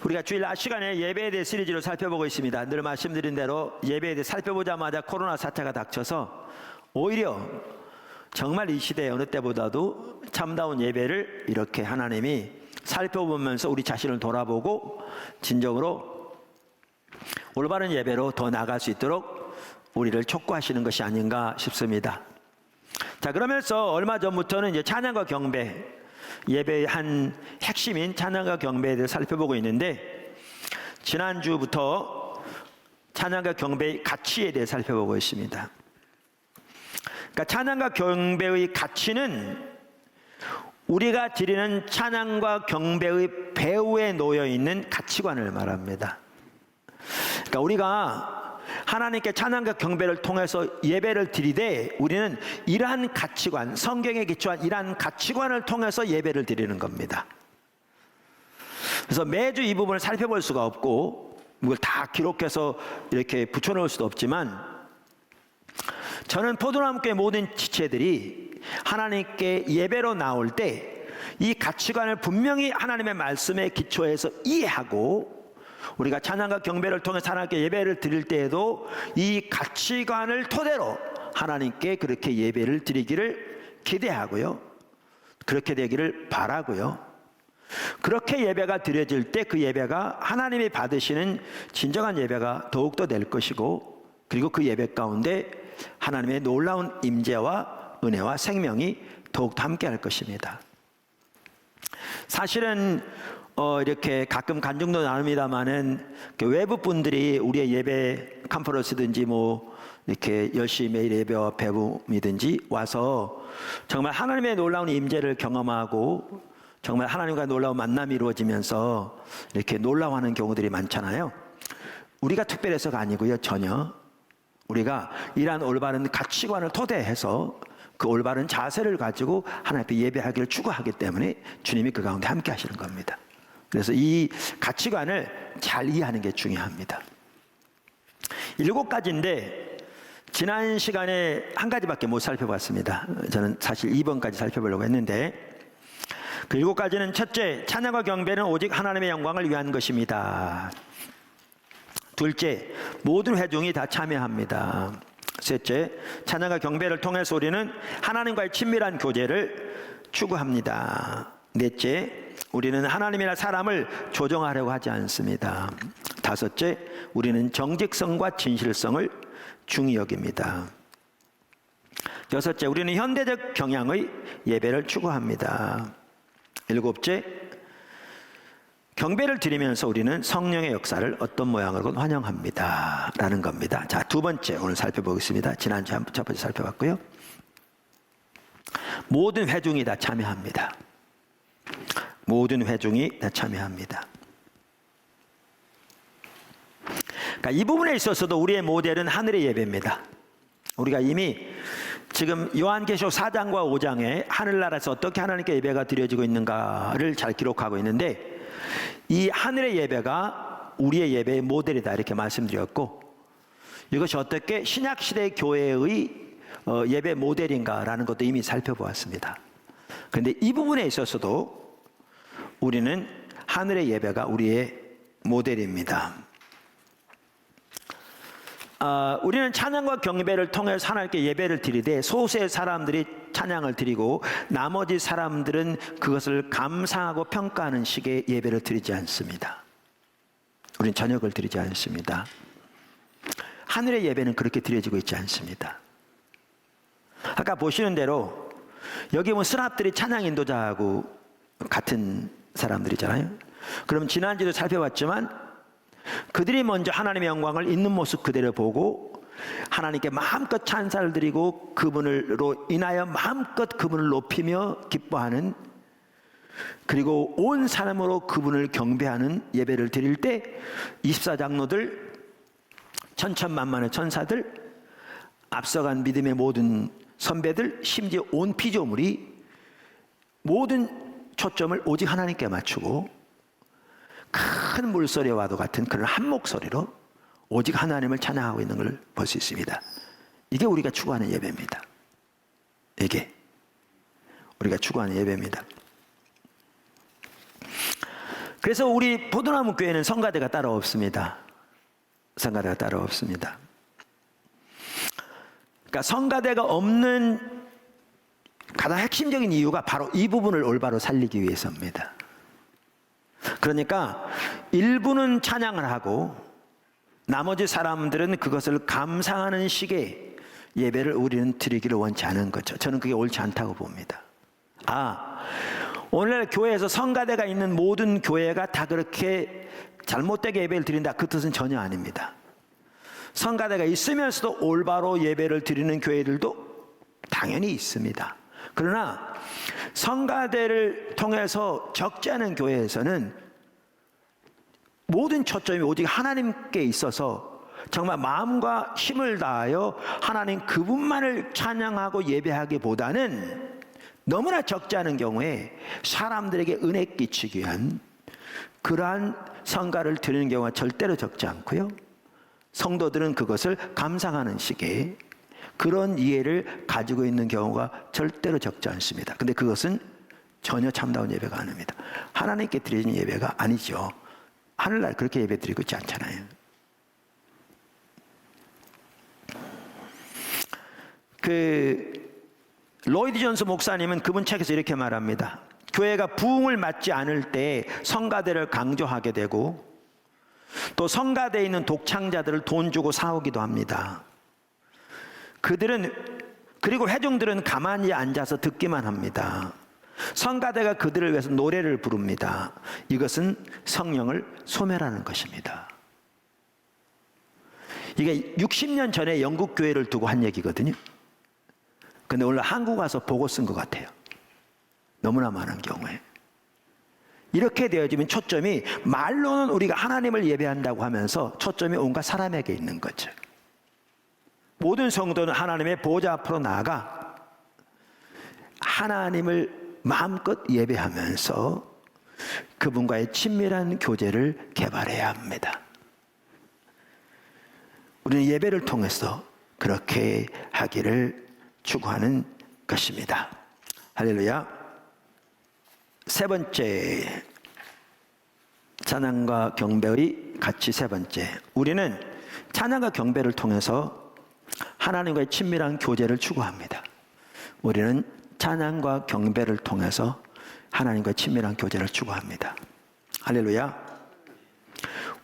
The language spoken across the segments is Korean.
우리가 주일 낮 시간에 예배에 대해 시리즈로 살펴보고 있습니다. 늘 말씀드린 대로 예배에 대해 살펴보자마자 코로나 사태가 닥쳐서 오히려 정말 이 시대에 어느 때보다도 참다운 예배를 이렇게 하나님이 살펴보면서 우리 자신을 돌아보고 진정으로 올바른 예배로 더 나아갈 수 있도록 우리를 촉구하시는 것이 아닌가 싶습니다. 자, 그러면서 얼마 전부터는 이제 찬양과 경배, 예배의 한 핵심인 찬양과 경배에 대해 살펴보고 있는데, 지난주부터 찬양과 경배의 가치에 대해 살펴보고 있습니다. 그러니까 찬양과 경배의 가치는 우리가 드리는 찬양과 경배의 배후에 놓여 있는 가치관을 말합니다. 그러니까 우리가 하나님께 찬양과 경배를 통해서 예배를 드리되 우리는 이러한 가치관, 성경에 기초한 이러한 가치관을 통해서 예배를 드리는 겁니다. 그래서 매주 이 부분을 살펴볼 수가 없고 이걸 다 기록해서 이렇게 붙여놓을 수도 없지만, 저는 포도나무교회 모든 지체들이 하나님께 예배로 나올 때 이 가치관을 분명히 하나님의 말씀에 기초해서 이해하고, 우리가 찬양과 경배를 통해 하나님께 예배를 드릴 때에도 이 가치관을 토대로 하나님께 그렇게 예배를 드리기를 기대하고요, 그렇게 되기를 바라고요. 그렇게 예배가 드려질 때 그 예배가 하나님이 받으시는 진정한 예배가 더욱더 될 것이고, 그리고 그 예배 가운데 하나님의 놀라운 임재와 은혜와 생명이 더욱더 함께 할 것입니다. 사실은 이렇게 가끔 간증도 나눕니다마는 외부 분들이 우리의 예배 컨퍼런스든지 뭐 이렇게 열심히 매일 예배와 배움이든지 와서 정말 하나님의 놀라운 임재를 경험하고 정말 하나님과 놀라운 만남이 이루어지면서 이렇게 놀라워하는 경우들이 많잖아요. 우리가 특별해서가 아니고요, 전혀. 우리가 이러한 올바른 가치관을 토대해서 그 올바른 자세를 가지고 하나님 앞에 예배하기를 추구하기 때문에 주님이 그 가운데 함께 하시는 겁니다. 그래서 이 가치관을 잘 이해하는 게 중요합니다. 7가지인데 지난 시간에 한 가지밖에 못 살펴봤습니다. 저는 사실 2번까지 살펴보려고 했는데, 그 7가지는 첫째, 찬양과 경배는 오직 하나님의 영광을 위한 것입니다. 둘째, 모든 회중이 다 참여합니다. 셋째, 찬양과 경배를 통해서 우리는 하나님과의 친밀한 교제를 추구합니다. 넷째, 우리는 하나님이나 사람을 조종하려고 하지 않습니다. 다섯째, 우리는 정직성과 진실성을 중히 여깁니다. 여섯째, 우리는 현대적 경향의 예배를 추구합니다. 일곱째, 경배를 드리면서 우리는 성령의 역사를 어떤 모양으로든 환영합니다 라는 겁니다. 자, 두 번째 오늘 살펴보겠습니다. 지난주에 첫 번째 살펴봤고요. 모든 회중이 다 참여합니다. 모든 회중이 다 참여합니다. 그러니까 이 부분에 있어서도 우리의 모델은 하늘의 예배입니다. 우리가 이미 지금 요한계시록 4장과 5장에 하늘나라에서 어떻게 하나님께 예배가 드려지고 있는가를 잘 기록하고 있는데, 이 하늘의 예배가 우리의 예배의 모델이다 이렇게 말씀드렸고, 이것이 어떻게 신약시대 교회의 예배 모델인가라는 것도 이미 살펴보았습니다. 그런데 이 부분에 있어서도 우리는 하늘의 예배가 우리의 모델입니다. 우리는 찬양과 경배를 통해서 하나님께 예배를 드리되 소수의 사람들이 찬양을 드리고 나머지 사람들은 그것을 감상하고 평가하는 식의 예배를 드리지 않습니다. 우리는 전혀 그걸 드리지 않습니다. 하늘의 예배는 그렇게 드려지고 있지 않습니다. 아까 보시는 대로 여기 보면 스랍들이 찬양 인도자하고 같은 사람들이잖아요. 그럼 지난주도 살펴봤지만 그들이 먼저 하나님의 영광을 있는 모습 그대로 보고 하나님께 마음껏 찬사를 드리고 그분으로 인하여 마음껏 그분을 높이며 기뻐하는, 그리고 온 사람으로 그분을 경배하는 예배를 드릴 때 24장로들, 천천만만의 천사들, 앞서간 믿음의 모든 선배들, 심지어 온 피조물이 모든 초점을 오직 하나님께 맞추고 큰 물소리와도 같은 그런 한 목소리로 오직 하나님을 찬양하고 있는 걸 볼 수 있습니다. 이게 우리가 추구하는 예배입니다. 이게 우리가 추구하는 예배입니다. 그래서 우리 포도나무 교회는 성가대가 따로 없습니다. 성가대가 따로 없습니다. 그러니까 성가대가 없는 가장 핵심적인 이유가 바로 이 부분을 올바로 살리기 위해서입니다. 그러니까 일부는 찬양을 하고 나머지 사람들은 그것을 감상하는 식의 예배를 우리는 드리기를 원치 않은 거죠. 저는 그게 옳지 않다고 봅니다. 오늘날 교회에서 성가대가 있는 모든 교회가 다 그렇게 잘못되게 예배를 드린다, 그 뜻은 전혀 아닙니다. 성가대가 있으면서도 올바로 예배를 드리는 교회들도 당연히 있습니다. 그러나 성가대를 통해서 적지 않은 교회에서는 모든 초점이 오직 하나님께 있어서 정말 마음과 힘을 다하여 하나님 그분만을 찬양하고 예배하기보다는 너무나 적지 않은 경우에 사람들에게 은혜 끼치기 위한 그러한 성가를 드리는 경우가 절대로 적지 않고요, 성도들은 그것을 감상하는 식의 그런 이해를 가지고 있는 경우가 절대로 적지 않습니다. 근데 그것은 전혀 참다운 예배가 아닙니다. 하나님께 드리는 예배가 아니죠. 하늘날 그렇게 예배 드리고 있지 않잖아요. 로이드 존스 목사님은 그분 책에서 이렇게 말합니다. 교회가 부흥을 맞지 않을 때 성가대를 강조하게 되고 또 성가대에 있는 독창자들을 돈 주고 사오기도 합니다. 그리고 회중들은 가만히 앉아서 듣기만 합니다. 성가대가 그들을 위해서 노래를 부릅니다. 이것은 성령을 소멸하는 것입니다. 이게 60년 전에 영국 교회를 두고 한 얘기거든요. 근데 오늘 한국 와서 보고 쓴 것 같아요. 너무나 많은 경우에. 이렇게 되어지면 초점이 말로는 우리가 하나님을 예배한다고 하면서 초점이 온갖 사람에게 있는 거죠. 모든 성도는 하나님의 보좌 앞으로 나아가 하나님을 마음껏 예배하면서 그분과의 친밀한 교제를 개발해야 합니다. 우리는 예배를 통해서 그렇게 하기를 추구하는 것입니다. 할렐루야. 세 번째, 찬양과 경배의 가치 세 번째. 우리는 찬양과 경배를 통해서 하나님과의 친밀한 교제를 추구합니다. 우리는 찬양과 경배를 통해서 하나님과의 친밀한 교제를 추구합니다. 할렐루야.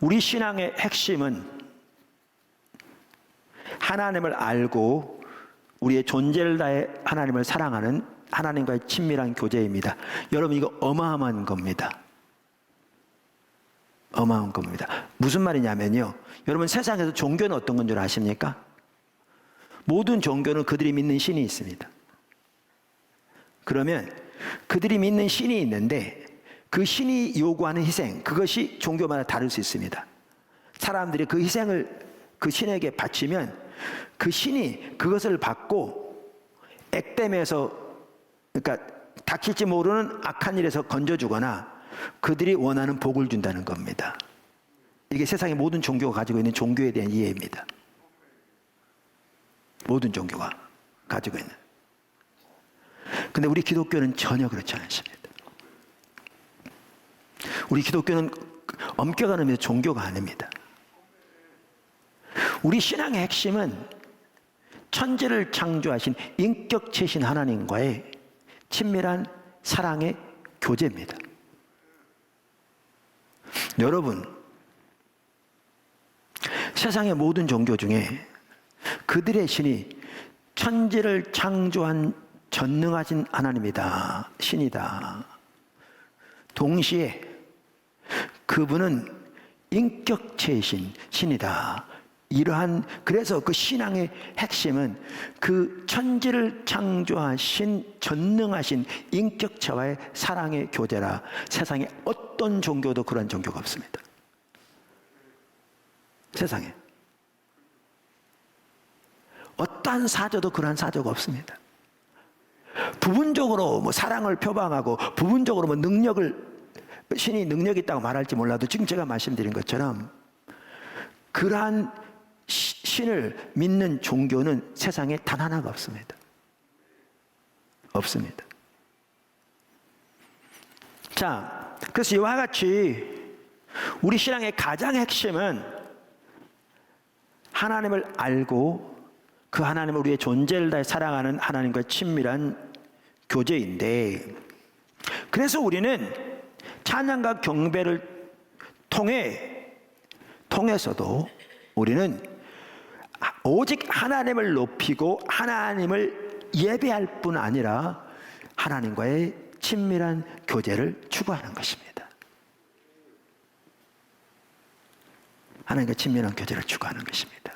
우리 신앙의 핵심은 하나님을 알고 우리의 존재를 다해 하나님을 사랑하는 하나님과의 친밀한 교제입니다. 여러분, 이거 어마어마한 겁니다. 어마어마한 겁니다. 무슨 말이냐면요, 여러분, 세상에서 종교는 어떤 건 줄 아십니까? 모든 종교는 그들이 믿는 신이 있습니다. 그러면 그들이 믿는 신이 있는데 그 신이 요구하는 희생, 그것이 종교마다 다를 수 있습니다. 사람들이 그 희생을 그 신에게 바치면 그 신이 그것을 받고 액땜해서, 그러니까 닥칠지 모르는 악한 일에서 건져주거나 그들이 원하는 복을 준다는 겁니다. 이게 세상의 모든 종교가 가지고 있는 종교에 대한 이해입니다. 모든 종교가 가지고 있는. 근데 우리 기독교는 전혀 그렇지 않습니다. 우리 기독교는 엄격한 의미에서 종교가 아닙니다. 우리 신앙의 핵심은 천지를 창조하신 인격체신 하나님과의 친밀한 사랑의 교제입니다. 여러분, 세상의 모든 종교 중에 그들의 신이 천지를 창조한 전능하신 하나님이다, 신이다. 동시에 그분은 인격체이신 신이다. 그래서 그 신앙의 핵심은 그 천지를 창조하신 전능하신 인격체와의 사랑의 교제라. 세상에 어떤 종교도 그런 종교가 없습니다. 세상에 어떠한 사조도 그런 사조가 없습니다. 부분적으로 뭐 사랑을 표방하고 부분적으로 뭐 신이 능력이 있다고 말할지 몰라도 지금 제가 말씀드린 것처럼 그러한 신을 믿는 종교는 세상에 단 하나가 없습니다. 없습니다. 자, 그래서 이와 같이 우리 신앙의 가장 핵심은 하나님을 알고 그 하나님을 우리의 존재를 다해 사랑하는 하나님과의 친밀한 교제인데, 그래서 우리는 찬양과 경배를 통해서도 우리는 오직 하나님을 높이고 하나님을 예배할 뿐 아니라 하나님과의 친밀한 교제를 추구하는 것입니다. 하나님과 친밀한 교제를 추구하는 것입니다.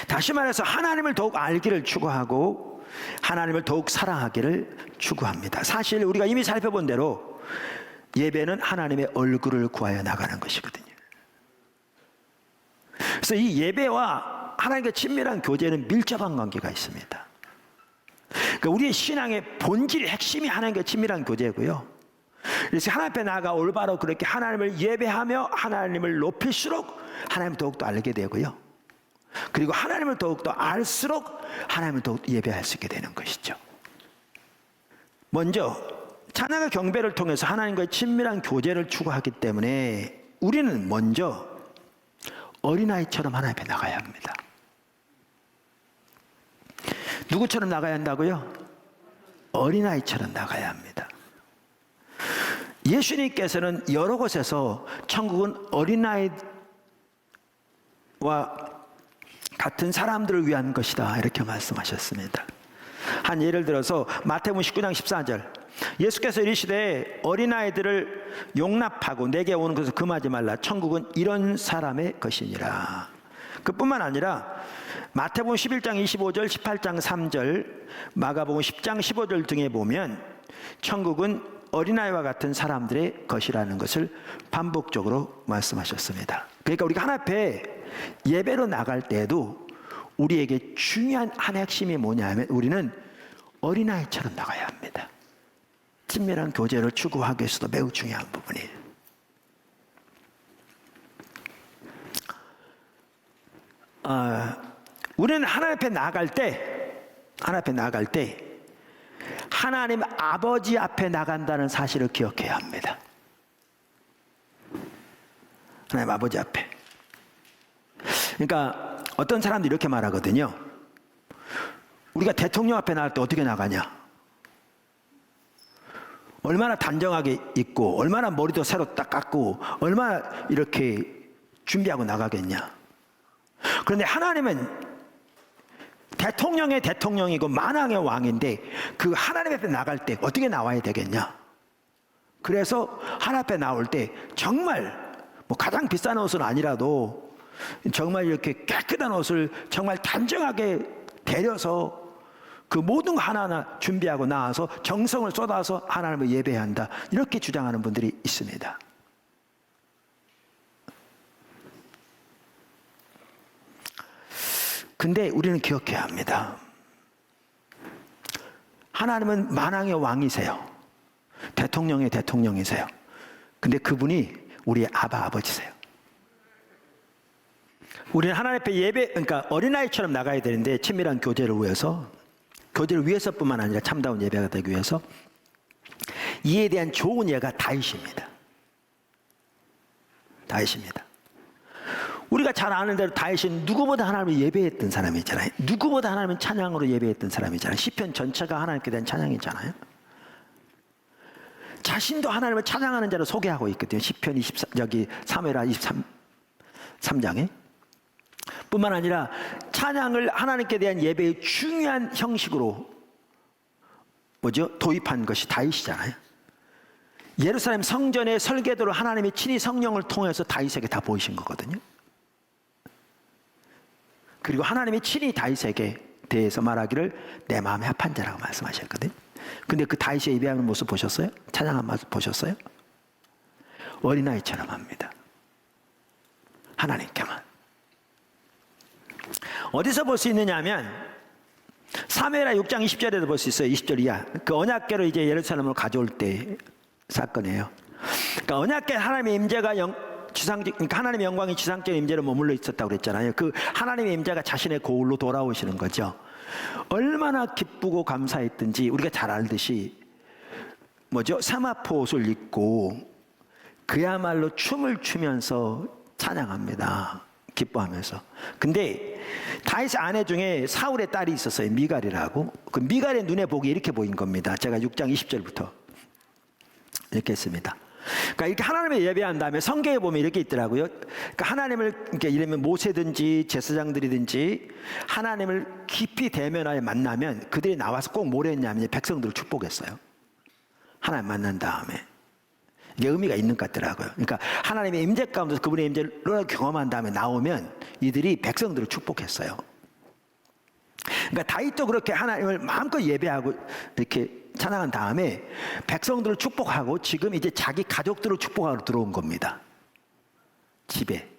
다시 말해서 하나님을 더욱 알기를 추구하고 하나님을 더욱 사랑하기를 추구합니다. 사실 우리가 이미 살펴본 대로 예배는 하나님의 얼굴을 구하여 나가는 것이거든요. 그래서 이 예배와 하나님과 친밀한 교제는 밀접한 관계가 있습니다. 그러니까 우리의 신앙의 본질의 핵심이 하나님과 친밀한 교제고요. 그래서 하나님 앞에 나아가 올바로 그렇게 하나님을 예배하며 하나님을 높일수록 하나님을 더욱더 알게 되고요. 그리고 하나님을 더욱더 알수록 하나님을 더욱더 예배할 수 있게 되는 것이죠. 먼저 찬양과 경배를 통해서 하나님과의 친밀한 교제를 추구하기 때문에 우리는 먼저 어린아이처럼 하나님 앞에 나가야 합니다. 누구처럼 나가야 한다고요? 어린아이처럼 나가야 합니다. 예수님께서는 여러 곳에서 천국은 어린아이와 같은 사람들을 위한 것이다 이렇게 말씀하셨습니다. 한 예를 들어서 마태복음 19장 14절, 예수께서 이르시되 어린아이들을 용납하고 내게 오는 것을 금하지 말라. 천국은 이런 사람의 것이니라. 그뿐만 아니라 마태복음 11장 25절, 18장 3절, 마가복음 10장 15절 등에 보면 천국은 어린아이와 같은 사람들의 것이라는 것을 반복적으로 말씀하셨습니다. 그러니까 우리가 하나님 앞에 예배로 나갈 때에도 우리에게 중요한 한 핵심이 뭐냐면 우리는 어린아이처럼 나가야 합니다. 친밀한 교제를 추구하기 위해서도 매우 중요한 부분이에요. 우리는 하나님 앞에 나갈 때 하나님 아버지 앞에 나간다는 사실을 기억해야 합니다. 하나님 아버지 앞에. 그러니까 어떤 사람들이 이렇게 말하거든요. 우리가 대통령 앞에 나갈 때 어떻게 나가냐? 얼마나 단정하게 입고 얼마나 머리도 새로 딱 깎고 얼마나 이렇게 준비하고 나가겠냐? 그런데 하나님은 대통령의 대통령이고 만왕의 왕인데 그 하나님 앞에 나갈 때 어떻게 나와야 되겠냐? 그래서 하나님 앞에 나올 때 정말 뭐 가장 비싼 옷은 아니라도 정말 이렇게 깨끗한 옷을 정말 단정하게 데려서 그 모든 거 하나하나 준비하고 나와서 정성을 쏟아서 하나님을 예배해야 한다. 이렇게 주장하는 분들이 있습니다. 근데 우리는 기억해야 합니다. 하나님은 만왕의 왕이세요. 대통령의 대통령이세요. 근데 그분이 우리의 아버지세요. 우리는 하나님 앞에 그러니까 어린아이처럼 나가야 되는데 친밀한 교제를 위해서뿐만 아니라 참다운 예배가 되기 위해서 이에 대한 좋은 예가 다윗입니다. 우리가 잘 아는 대로 다윗은 누구보다 하나님을 예배했던 사람이잖아요. 누구보다 하나님을 찬양으로 예배했던 사람이잖아요. 시편 전체가 하나님께 대한 찬양이잖아요. 자신도 하나님을 찬양하는 자로 소개하고 있거든요. 시편 3회라 23장에. 뿐만 아니라 찬양을 하나님께 대한 예배의 중요한 형식으로 도입한 것이 다윗이잖아요. 예루살렘 성전의 설계도를 하나님이 친히 성령을 통해서 다윗에게 다 보이신 거거든요. 그리고 하나님이 친히 다윗에게 대해서 말하기를 내 마음에 합한 자라고 말씀하셨거든요. 근데 그 다윗의 예배하는 모습 보셨어요? 찬양한 모습 보셨어요? 어린아이처럼 합니다. 하나님께만. 어디서 볼 수 있느냐 하면 사무엘하 6장 20절에도 볼 수 있어요. 20절 이하. 그 언약궤를 이제 예루살렘으로 가져올 때 사건이에요. 그러니까 언약궤 하나님의 임재가 그러니까 하나님의 영광이 지상적인 임재로 머물러 있었다고 그랬잖아요. 그 하나님의 임재가 자신의 고울로 돌아오시는 거죠. 얼마나 기쁘고 감사했든지 우리가 잘 알듯이 사마포 옷을 입고 그야말로 춤을 추면서 찬양합니다. 기뻐하면서. 근데 다윗의 아내 중에 사울의 딸이 있었어요. 미갈이라고. 그 미갈의 눈에 복이 이렇게 보인 겁니다. 제가 6장 20절부터 이렇게 했습니다. 그러니까 이렇게 하나님을 예배한 다음에 성경에 보면 이렇게 있더라고요. 그러니까 하나님을, 그러니까 이러면 모세든지 제사장들이든지 하나님을 깊이 대면하여 만나면 그들이 나와서 꼭 뭘 했냐면 백성들을 축복했어요. 하나님 만난 다음에. 이게 의미가 있는 것 같더라고요. 그러니까 하나님의 임재 가운데서 그분의 임재를 경험한 다음에 나오면 이들이 백성들을 축복했어요. 그러니까 다윗도 그렇게 하나님을 마음껏 예배하고 이렇게 찬양한 다음에 백성들을 축복하고 지금 이제 자기 가족들을 축복하러 들어온 겁니다. 집에.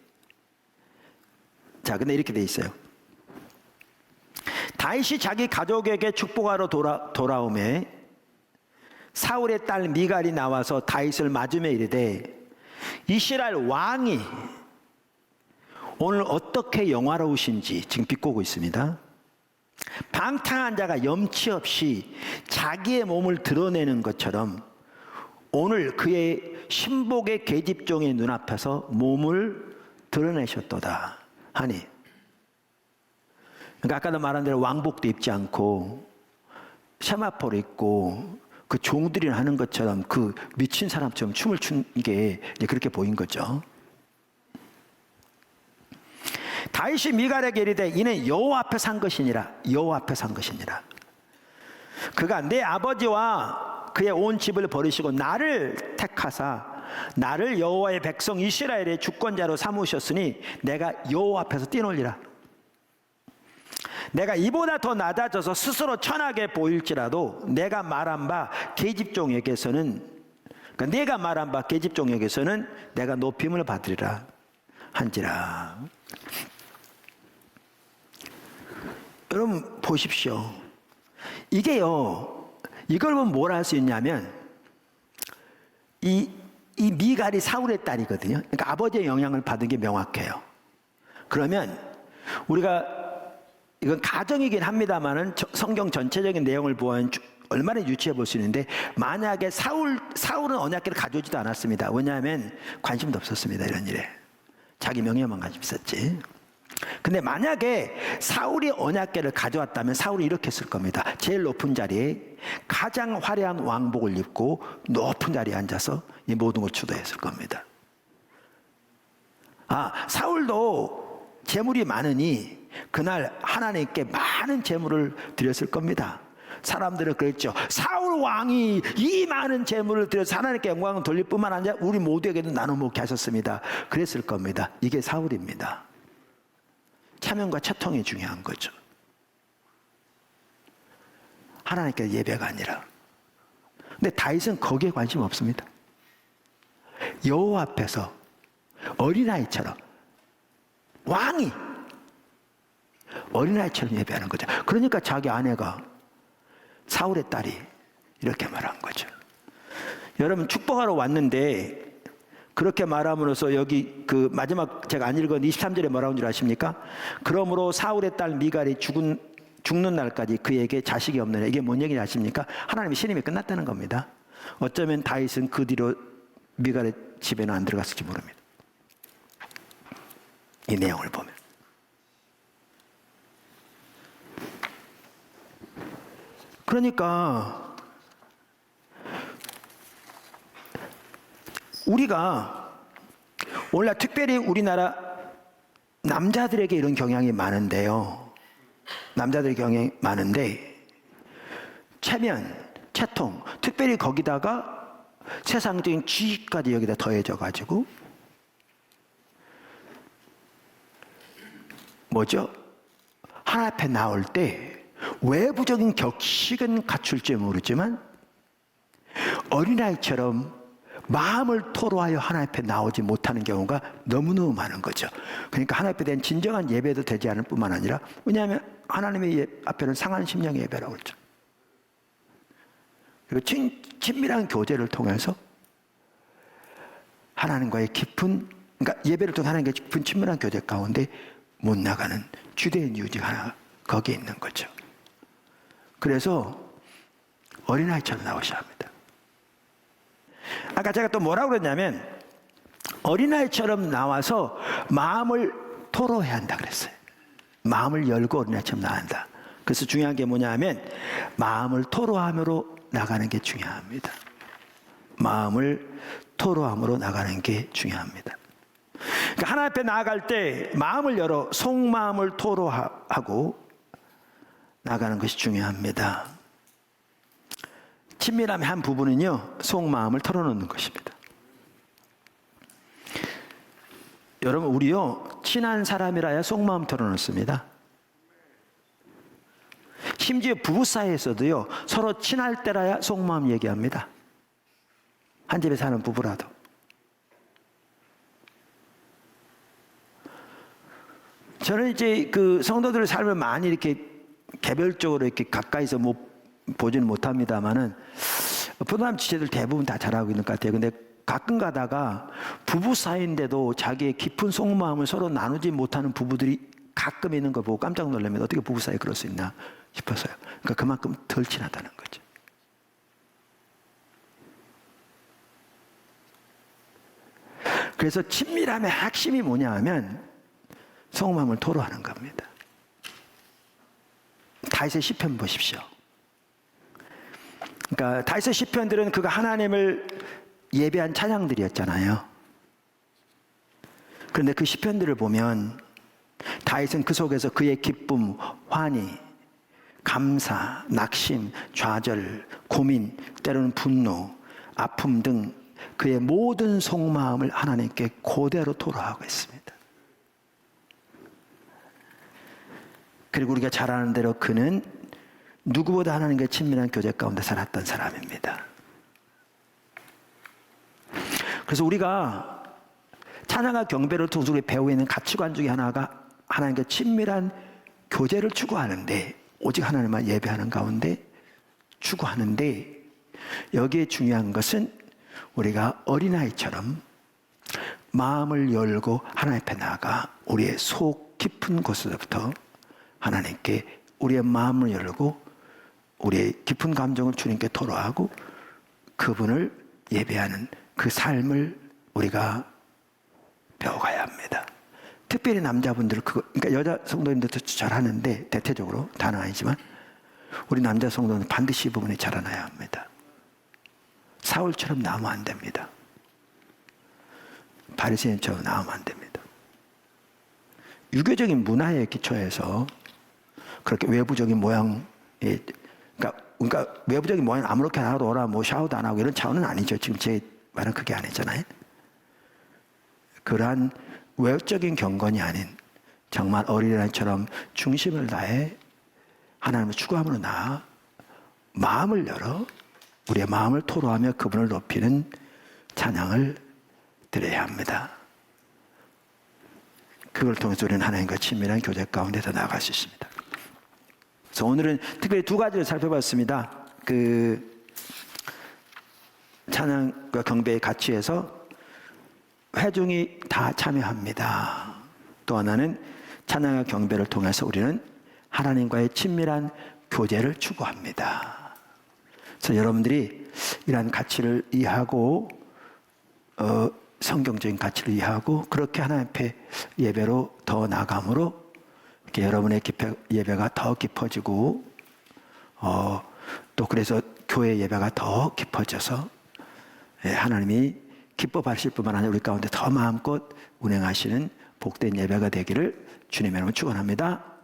자, 근데 이렇게 돼 있어요. 다윗이 자기 가족에게 축복하러 돌아오매 사울의 딸 미갈이 나와서 다윗을 맞으며 이르되 이스라엘 왕이 오늘 어떻게 영화로우신지 지금 비꼬고 있습니다. 방탕한 자가 염치 없이 자기의 몸을 드러내는 것처럼 오늘 그의 신복의 계집종의 눈앞에서 몸을 드러내셨도다 하니, 그러니까 아까도 말한 대로 왕복도 입지 않고 세마포를 입고 그 종들이 하는 것처럼 그 미친 사람처럼 춤을 춘 게 그렇게 보인 거죠. 다윗이 미갈에게 이르되 이는 여호와 앞에 산 것이니라. 여호와 앞에 산 것이니라. 그가 내 아버지와 그의 온 집을 버리시고 나를 택하사 나를 여호와의 백성 이스라엘의 주권자로 삼으셨으니 내가 여호와 앞에서 뛰놀리라. 내가 이보다 더 낮아져서 스스로 천하게 보일지라도 내가 말한 바 계집종에게서는, 그러니까 내가 말한 바 계집종에게서는 내가 높임을 받으리라 한지라. 여러분 보십시오. 이게요, 이걸 보면 뭘 할 수 있냐면 이 미갈이 사울의 딸이거든요. 그러니까 아버지의 영향을 받은 게 명확해요. 그러면 우리가 이건 가정이긴 합니다만은 성경 전체적인 내용을 보면 얼마나 유추해 볼 수 있는데, 만약에 사울은 언약궤를 가져오지도 않았습니다. 왜냐하면 관심도 없었습니다. 이런 일에 자기 명예만 관심 있었지. 근데 만약에 사울이 언약궤를 가져왔다면 사울이 이렇게 했을 겁니다. 제일 높은 자리에 가장 화려한 왕복을 입고 높은 자리에 앉아서 이 모든 걸 주도했을 겁니다. 사울도 재물이 많으니 그날 하나님께 많은 재물을 드렸을 겁니다. 사람들은 그랬죠. 사울 왕이 이 많은 재물을 드려서 하나님께 영광을 돌릴 뿐만 아니라 우리 모두에게도 나눠 먹게 하셨습니다. 그랬을 겁니다. 이게 사울입니다. 차명과 채통이 중요한 거죠. 하나님께 예배가 아니라. 근데 다윗은 거기에 관심 없습니다. 여호와 앞에서 어린아이처럼, 왕이 어린아이처럼 예배하는 거죠. 그러니까 자기 아내가, 사울의 딸이 이렇게 말한 거죠. 여러분 축복하러 왔는데 그렇게 말함으로써 여기 그 마지막 제가 안 읽은 23절에 뭐라고 하는 줄 아십니까? 그러므로 사울의 딸 미갈이 죽는 날까지 그에게 자식이 없느냐. 이게 뭔 얘기인지 아십니까? 하나님의 신임이 끝났다는 겁니다. 어쩌면 다윗은 그 뒤로 미갈의 집에는 안 들어갔을지 모릅니다. 이 내용을 보면. 그러니까 우리가 오늘날 특별히 우리나라 남자들에게 이런 경향이 많은데요. 남자들의 경향이 많은데 체면, 채통, 특별히 거기다가 세상적인 지식까지 여기다 더해져 가지고 하나 앞에 나올 때 외부적인 격식은 갖출지 모르지만 어린아이처럼 마음을 토로하여 하나님 앞에 나오지 못하는 경우가 너무너무 많은 거죠. 그러니까 하나님 앞에 대한 진정한 예배도 되지 않을 뿐만 아니라, 왜냐하면 하나님의 앞에는 상한 심령의 예배라고 그러죠. 그리고 친밀한 교제를 통해서 하나님과의 깊은, 그러니까 예배를 통해 하나님과의 깊은 친밀한 교제 가운데 못 나가는 주된 이유가 하나 거기에 있는 거죠. 그래서 어린아이처럼 나오셔야 합니다. 아까 제가 또 뭐라고 그랬냐면 어린아이처럼 나와서 마음을 토로해야 한다 그랬어요. 마음을 열고 어린아이처럼 나간다. 한다. 그래서 중요한 게 뭐냐 하면 마음을 토로함으로 나가는 게 중요합니다. 마음을 토로함으로 나가는 게 중요합니다. 그러니까 하나님 앞에 나아갈 때 마음을 열어 속마음을 토로하고 나가는 것이 중요합니다. 친밀함의 한 부분은요, 속마음을 털어놓는 것입니다. 여러분, 우리요, 친한 사람이라야 속마음 털어놓습니다. 심지어 부부 사이에서도요, 서로 친할 때라야 속마음 얘기합니다. 한 집에 사는 부부라도. 저는 이제 그 성도들의 삶을 많이 이렇게 개별적으로 이렇게 가까이서 보지는 못합니다만은 부담 지체들 대부분 다 잘하고 있는 것 같아요. 근데 가끔 가다가 부부 사이인데도 자기의 깊은 속마음을 서로 나누지 못하는 부부들이 가끔 있는 걸 보고 깜짝 놀랍니다. 어떻게 부부 사이에 그럴 수 있나 싶어서요. 그러니까 그만큼 덜 친하다는 거죠. 그래서 친밀함의 핵심이 뭐냐 하면 속마음을 토로하는 겁니다. 다윗의 시편 보십시오. 그러니까 다윗의 시편들은 그가 하나님을 예배한 찬양들이었잖아요. 그런데 그 시편들을 보면 다윗은 그 속에서 그의 기쁨, 환희, 감사, 낙심, 좌절, 고민, 때로는 분노, 아픔 등 그의 모든 속마음을 하나님께 그대로 토로하고 있습니다. 그리고 우리가 잘 아는 대로 그는 누구보다 하나님과 친밀한 교제 가운데 살았던 사람입니다. 그래서 우리가 찬양과 경배를 통해서 우리 배우고 있는 가치관 중에 하나가 하나님과 친밀한 교제를 추구하는데, 오직 하나님만 예배하는 가운데 추구하는데, 여기에 중요한 것은 우리가 어린아이처럼 마음을 열고 하나님 앞에 나아가 우리의 속 깊은 곳에서부터 하나님께 우리의 마음을 열고 우리의 깊은 감정을 주님께 토로하고 그분을 예배하는 그 삶을 우리가 배워가야 합니다. 특별히 남자분들 그러니까 여자 성도님들도 잘하는데 대체적으로 다는 아니지만 우리 남자 성도는 반드시 이 부분에 자라나야 합니다. 사울처럼 나오면 안 됩니다. 바리새인처럼 나오면 안 됩니다. 유교적인 문화에 기초해서 그렇게 외부적인 모양에 그러니까 외부적인 모양 아무렇게나 하고 오라 뭐 샤워도 안 하고 이런 차원은 아니죠. 지금 제 말은 그게 아니잖아요. 그러한 외적인 경건이 아닌 정말 어린아이처럼 중심을 다해 하나님을 추구함으로 나아 마음을 열어 우리의 마음을 토로하며 그분을 높이는 찬양을 드려야 합니다. 그걸 통해서 우리는 하나님과 친밀한 교제 가운데서 나아갈 수 있습니다. 그래서 오늘은 특별히 두 가지를 살펴봤습니다. 그 찬양과 경배의 가치에서 회중이 다 참여합니다. 또 하나는 찬양과 경배를 통해서 우리는 하나님과의 친밀한 교제를 추구합니다. 그래서 여러분들이 이러한 가치를 이해하고 성경적인 가치를 이해하고 그렇게 하나님 앞에 예배로 더 나아감으로 이렇게 여러분의 예배가 더 깊어지고 또 그래서 교회 예배가 더 깊어져서 하나님이 기뻐 받으실 뿐만 아니라 우리 가운데 더 마음껏 운행하시는 복된 예배가 되기를 주님의 이름으로 축원합니다.